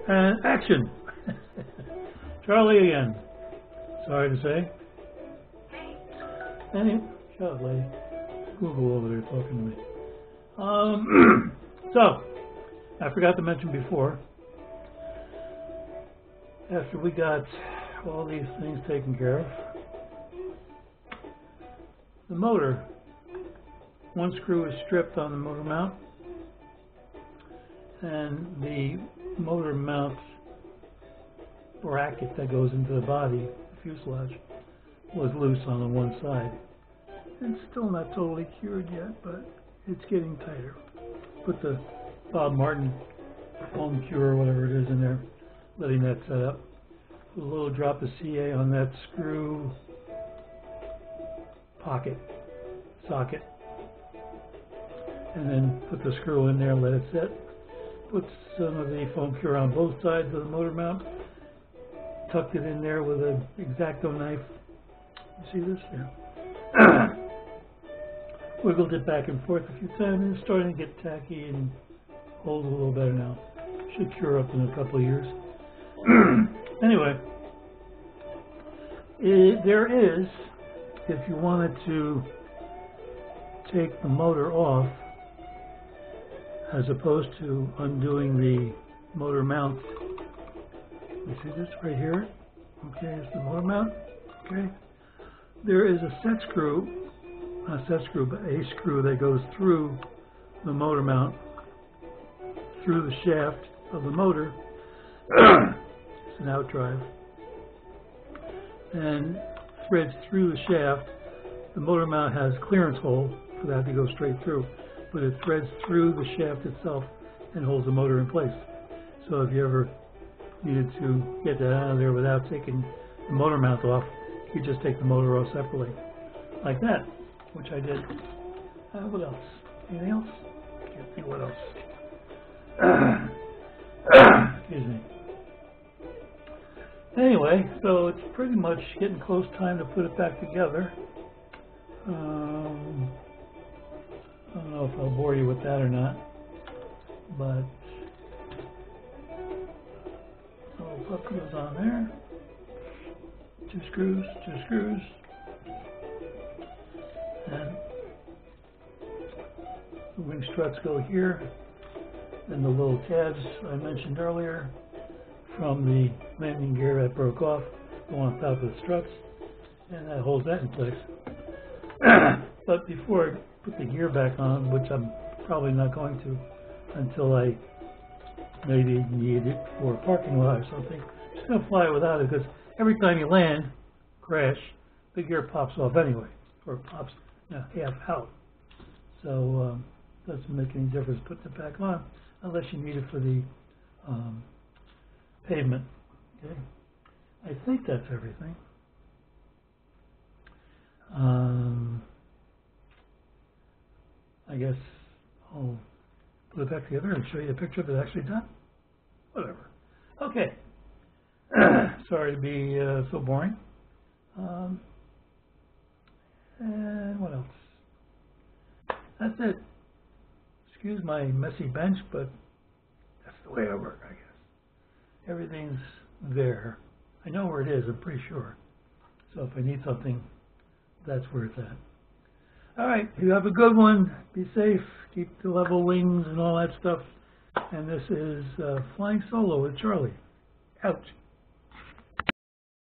And action! Charlie again. Sorry to say. Anyway, shut up, lady. Google over there talking to me. So, I forgot to mention before, after we got all these things taken care of, the motor, one screw is stripped on the motor mount, and the motor mount bracket that goes into the body, the fuselage, was loose on the one side. It's still not totally cured yet, but it's getting tighter. Put the Bob Martin foam cure or whatever it is in there, letting that set up. Put a little drop of CA on that screw socket, and then put the screw in there, let it set. Put some of the foam cure on both sides of the motor mount, tucked it in there with an X-Acto knife. You see this? Yeah. Wiggled it back and forth a few times, and it's starting to get tacky and hold a little better now. Should cure up in a couple of years. Anyway, there is, if you wanted to take the motor off, as opposed to undoing the motor mount. You see this right here? Okay, it's the motor mount. Okay. There is a set screw, not a set screw, but a screw that goes through the motor mount, through the shaft of the motor. It's an out drive. And threads through the shaft. The motor mount has a clearance hole for that to go straight through, but it threads through the shaft itself and holds the motor in place. So if you ever needed to get that out of there without taking the motor mount off, you just take the motor off separately, like that, which I did. What else? Anything else? Can't think what else. Excuse me. Anyway, so it's pretty much getting close time to put it back together. I don't know if I'll bore you with that or not, but little hook goes on there. Two screws, and the wing struts go here, and the little tabs I mentioned earlier from the landing gear that broke off go on top of the struts, and that holds that in place. But before I put the gear back on, which I'm probably not going to until I maybe need it for a parking lot or something, I'm just going to fly without it, because every time you land, crash, the gear pops off anyway, or pops half out. So doesn't make any difference putting it back on unless you need it for the pavement. Okay, I think that's everything. I guess I'll put it back together and show you a picture of it actually done. Whatever. Okay. Sorry to be so boring. And what else? That's it. Excuse my messy bench, but that's the way I work, I guess. Everything's there. I know where it is, I'm pretty sure. So if I need something, that's where it's at. All right, you have a good one. Be safe. Keep the level wings and all that stuff. And this is Flying Solo with Charlie. Out.